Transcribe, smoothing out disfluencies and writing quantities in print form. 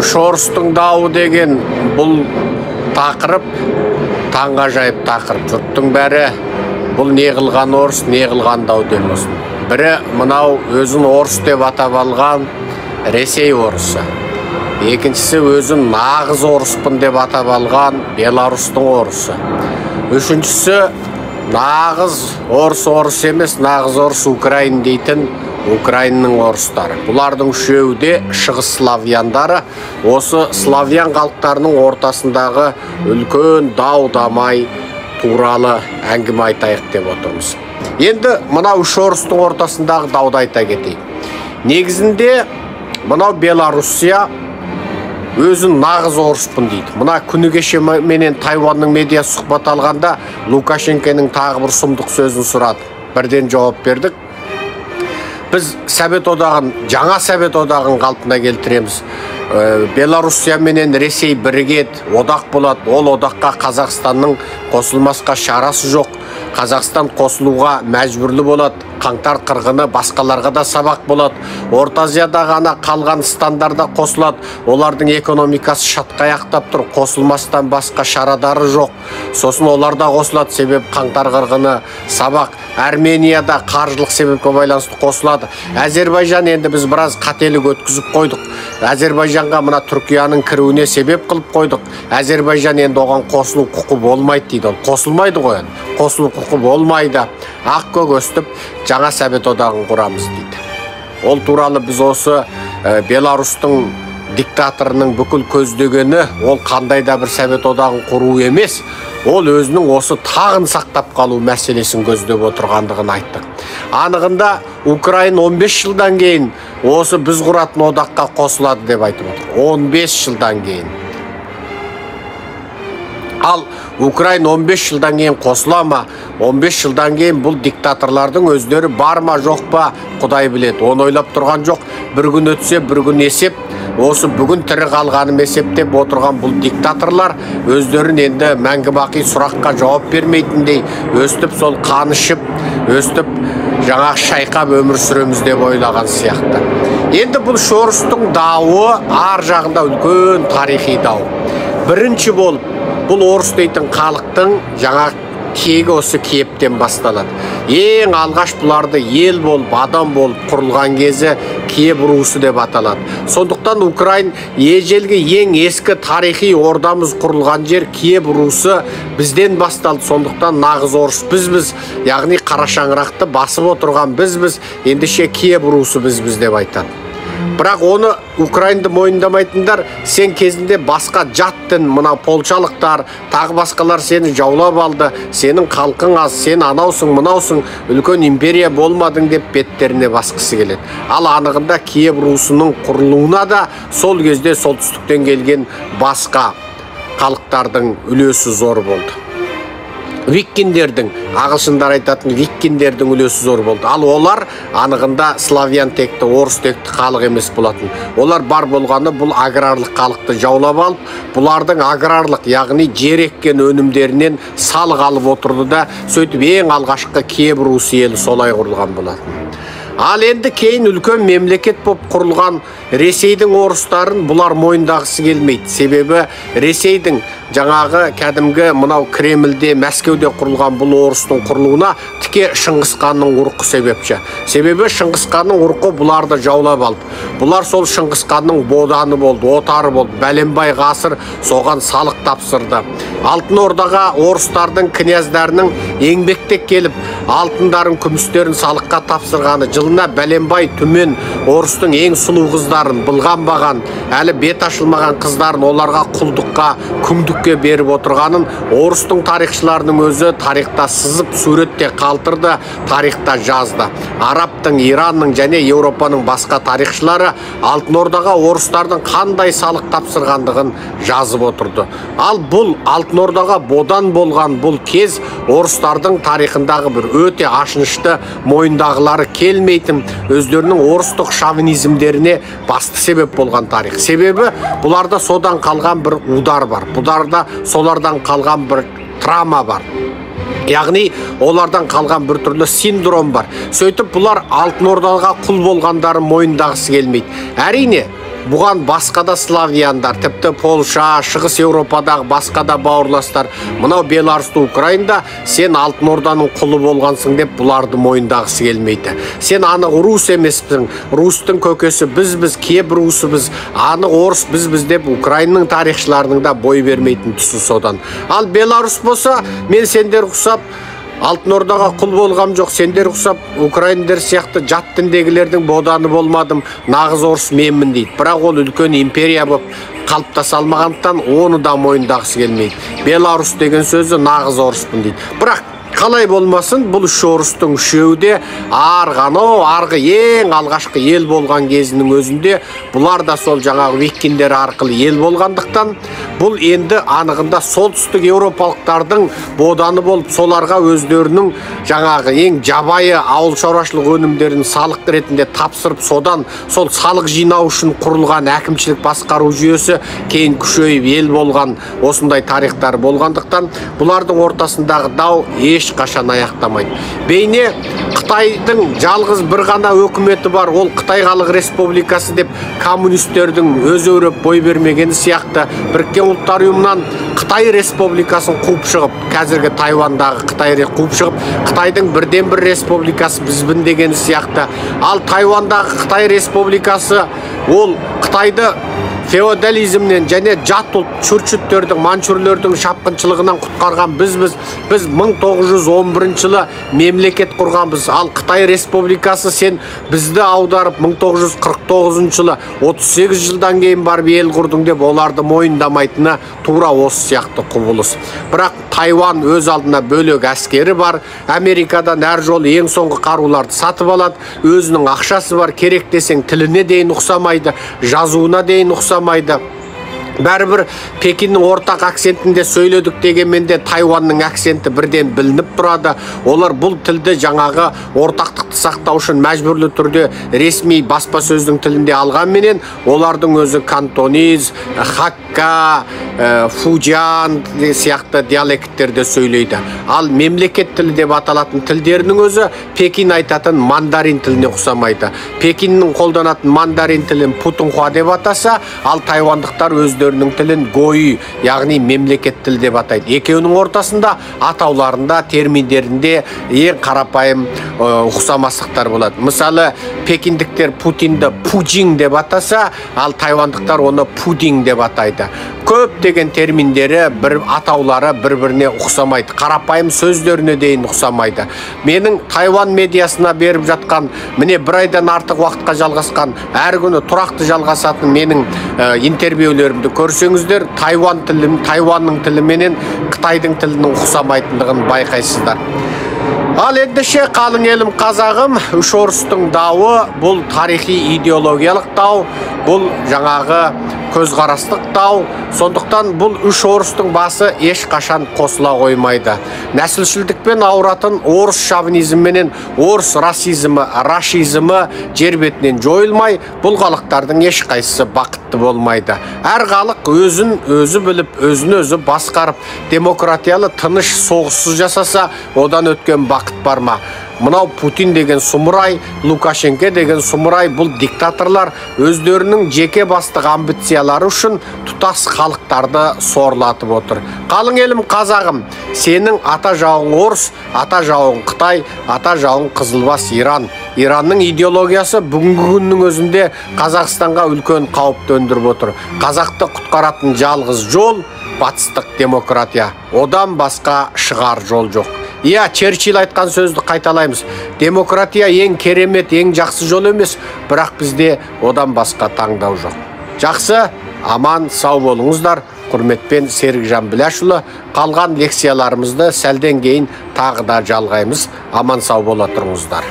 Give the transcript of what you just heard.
Үш орыстың дауы деген бұл тақырып таңғажайып тақырып. Жұрттың бәрі бұл не қылған орыс, не қылған дау демесін. Бірі мынау өзін орыс деп атап алған Ресей орысы. Екіншісі өзін нағыз орыспын деп атап алған Беларусьтың орысы. Үшіншісі нағыз орыс емес, нағыз орыс Украин дейтін Украинның орыстары. Бұлардың үшеуі де шығыс славяндары. Осы славян халықтарының ортасындағы үлкен дау-дамай туралы әңгіме айтайық деп отырмыз. Енді мынау үш орыстың ортасындағы дауды айта кетейік. Негізінде мынау Белоруссия өзін нағыз орыспын дейді. Мына күні кеше менен Тайванның медиа сұхбат алғанда Лукашенконың тағы бір сұмдық сөзін сұрады. Бірден жауап бердік. Біз Совет одағын, жаңа Совет одағын қалпына келтіреміз. Белоруссия менен Ресей бірігеді, одақ болады. Ол одаққа Қазақстанның қосылмасқа шарасы жоқ. Қазақстан қосылуға мәжбүрлі болады. Қаңтар қырғыны басқаларға да сабақ болады. Орта Азияда ғана қалған стандарда қосылады. Олардың экономикасы шатқаяқтап тұр. Қосылмастан басқа шарадары жоқ. Сосын оларда қосылады, себеп қаңтар қырғыны сабақ. Арменияда қаржылық себепке байланысты қосылады. Әзербайжан енді біз біраз қателік өткізіп қойдық. Әзербайжанға мына Түркияның кіруіне себеп қылып қойдық. Әзербайжан енді оған қосылу құқы болмайды дейді. Ол қосылмайды ғой. Қосылу құқы болмайды. Ақ көк өстіп жаңа Совет одағын құрамыз дейді. Ол туралы біз осы Беларусьтың диктаторының бүкіл көздегені ол қандай да бір Совет одағын құру емес, ол өзінің осы тағын сақтап қалу мәселесін көздеп отырғандығын айттық. Анығында Украин 15 жылдан кейін осы біз құратын одаққа қосылады деп айтып отыр. 15 жылдан кейін. Ал Украин 15 жылдан кейін қосыла ма? 15 жылдан кейін бұл диктаторлардың өздері бар ма жоқ па Құдай біледі. Оны ойлап тұрған жоқ. Бір күн өтсе, бір күн есеп. Осы бүгін тірі қалғаным есептеп отырған бұл диктаторлар өздерін енді мәңгі бақи сұраққа жауап бермейтіндей өстіп сол қан ішіп, өстіп жаңағы шайқап өмір сүреміз деп ойлаған сияқты. Енді бұл орыстың дауы ар жағында үлкен тарихи дау. Бірінші болып бұл орыс дейтін халықтың жаңа кегі осы Киевтен басталады. Ең алғаш бұларды ел болып, адам болып құрылған кезі Киев русы деп аталады. Сондықтан Украин ежелгі ең ескі тарихи ордамыз құрылған жер Киев русы бізден басталды. Сондықтан нағыз орыс біз, яғни қара шаңырақты басып отырған біз, ендеше Киев русы біз деп айтады. Бірақ оны Украинды мойындамайтындар, сен кезінде басқа жаттың, мына полшалықтар, тағы басқалар сені жаулап алды, сенің халқың аз, сен анаусың, мұнаусың, үлкен империя болмадың деп беттеріне басқысы келеді. Ал анығында Киев русының құрылуына да сол кезде солтүстіктен келген басқа халықтардың үлесі зор болды. Викингдердің, ағылшындар айтатын викингдердің үлесі зор болды. Ал олар анығында славян текті, орыс текті халық емес болатын. Олар бар болғаны бұл аграрлық халықты жаулап алып, бұлардың аграрлық, яғни жер еккен өнімдерінен салық алып отырды да, сөйтіп ең алғашқы Киев русы елі солай құрылған болатын. Ал енді кейін үлкен мемлекет болып құрылған Ресейдің орыстарын бұлар мойындағысы келмейді. Себебі Ресейдің жаңағы кәдімгі мынау Кремльде, Мәскеуде құрылған бұл орыстың құрылуына тіке Шыңғысханның ұрқы себепші. Себебі Шыңғысханның ұрқы бұларды жаулап алды. Бұлар сол Шыңғысханның боданы болды, отары болды. Бәленбай ғасыр соған салық тапсырды. Алтын Ордаға орыстардың княздарының еңбектеп келіп, алтындарын, күмістерін салыққа тапсырғаны, жылына бәленбай түмен орыстың ең сұлу қыздарын, былғанбаған, әлі бет ашылмаған қыздарын оларға құлдыққа, күңдікке беріп отырғанын орыстың тарихшыларының өзі тарихта сызып суретте қалтырды, тарихта жазды. Арабтың, Иранның және Еуропаның басқа тарихшылары Алтын Ордаға орыстардың қандай салық тапсырғандығын жазып отырды. Ал бұл Алтын Ордаға бодан болған бұл кез орыстардың тарихындағы бір өте ашынышты, мойындағылары келмейтін, өздерінің орыстық шовинизмдеріне басты себеп болған тарих. Себебі бұларда содан қалған бір удар бар. Бұларда солардан қалған бір травма бар. Яғни олардан қалған бір түрлі синдром бар. Сөйтіп бұлар Алтын Ордаға құл болғандарын мойындағысы келмейді. Әрине, Бұған басқа да славяндар, тіпті Полша, Шығыс Еуропадағы басқа да бауырластар, мынау Беларусьта, Украинада сен Алтын Орданың құлы болғансың деп бұларды мойындағысы келмейді. Сен анық рус емеспің, рустың көкесі біз, кеп русыбыз, анық орыс біз деп Украинаның тарихшыларының да бой бермейтін тұсы содан. Ал Беларусь болса, мен сендер ұқсап Алтын Ордаға құл болғам жоқ, сендер ұқсап украиндер сияқты жат діндегілердің боданы болмадым, нағыз орыс менмін дейді. Бірақ ол үлкен империя болып қалыптаса алмағандықтан оны да мойындағысы келмейді. Беларусь деген сөзі нағыз орыспын дейді. Бірақ қалай болмасын, бұл үш орыстың үшеуі де арғы ең алғашқы ел болған кезінің өзінде бұлар да сол жаңағы викингдер арқылы ел болғандықтан бұл енді анығында солтүстік еуропалықтардың боданы болып соларға өздерінің жаңағы ең жабайы ауыл шаруашылық өнімдерін салық ретінде тапсырып содан сол салық жинау үшін құрылған әкімшілік басқару жүйесі кейін күшейіп ел болған осындай тарихтар болғандықтан бұлардың ортасындағы дау ешқашан аяқтамайды. Бейне Қытайдың жалғыз бір ғана өкіметі бар, ол Қытай Халық Республикасы деп коммунистердің өз өріп бой бермегені сияқты Біріккен Ұлттар ұйымынан Қытай Республикасын қуып шығып, қазіргі Тайвандағы Қытай қуып шығып, Қытайдың бірден бір республикасы бізбін дегені сияқты. Ал Тайвандағы Қытай Республикасы ол Қытайды феодализмнен және жат ұлт чүрчүттердің, манчурлердің шапқыншылығынан құтқарған біз 1911 жылы мемлекет құрғанбыз. Ал Қытай Республикасы сен бізді аударып 1949 жылы 38 жылдан кейін барып ел құрдың деп оларды мойындамайтыны тура осы сияқты құбылыс. Бірақ Тайван өз алдына бөлек әскері бар, Америкадан әр жол ең соңғы қаруларды сатып алады, өзінің ақшасы бар, керек десең тіліне дейін ұқсамайды, жазуына дейін ұқсамайды. Бәрібір Пекиннің ортақ акцентінде сөйледік дегенменде Тайванның акценті бірден білініп тұрады. Олар бұл тілді жаңағы ортақтықты сақтау үшін мәжбүрлі түрде ресми баспасөздің тілінде алғанменен олардың өзі кантониз, хакка, фуджан сияқты диалекттерде сөйлейді. Ал мемлекет тілі деп аталатын тілдерінің өзі Пекин айтатын мандарин тіліне ұқсамайды. Пекиннің қолданатын мандарин тілін путунхуа деп атаса, ал тайвандықтар өздерінің тілін гойи, яғни мемлекет тілі деп атайды. Екеуінің ортасында атауларында, терминдерінде ең қарапайым ұқсамастықтар болады. Мысалы, пекиндіктер Путинді пуджин деп атаса, ал тайвандықтар оны пудинг деп атайды. Көп деген терминдері, атаулары бір-біріне ұқсамайды. Қарапайым сөздеріне дейін ұқсамайды. Менің Тайван медиасына беріп жатқан, міне бір айдан артық уақытқа жалғасқан, әр күні тұрақты жалғасатын менің интервьюлерімді көрсеңіздер, Тайванның тілі менен Қытайдың тілінің ұқсамайтындығын байқайсыздар. Ал ендеше қалың елім қазағым, үш орыстың дауы бұл тарихи идеологиялық дау, бұл жаңағы көзқарастық дау. Сондықтан бұл үш орыстың басы ешқашан қосыла қоймайды. Нәсілшілдікпен ауыратын орыс шовинизмінен орыс расизмі, рашизмі жер бетінен жойылмай, бұл халықтардың ешқайсысы бақытты болмайды. Әр халық өзін өзі біліп, өзін өзі басқарып, демократиялы тыныш соғыссыз жасаса, одан өткен бақыт бар ма? Мынау Путин деген сұмырай, Лукашенко деген сұмырай, бұл диктаторлар өздерінің жеке бастық амбициялары үшін тұтас халықтарды сорлатып отыр. Қалың елім қазағым, сенің ата жауың орыс, ата жауың Қытай, ата жауың Қызылбас Иран. Иранның идеологиясы бүгінгі күннің өзінде Қазақстанға үлкен қауіп төндіріп отыр. Қазақты құтқаратын жалғыз жол батыстық демократия. Одан басқа шығар жол жоқ. Иә, Черчилль айтқан сөзді қайталаймыз. Демократия ең керемет, ең жақсы жол емес, бірақ бізде одан басқа таңдау жоқ. Жақсы, аман, сау болыңыздар. Құрметпен Серікжан Біләшұлы. Қалған лекцияларымызды сәлден кейін тағы да жалғаймыз. Аман, сау бола тұрыңыздар.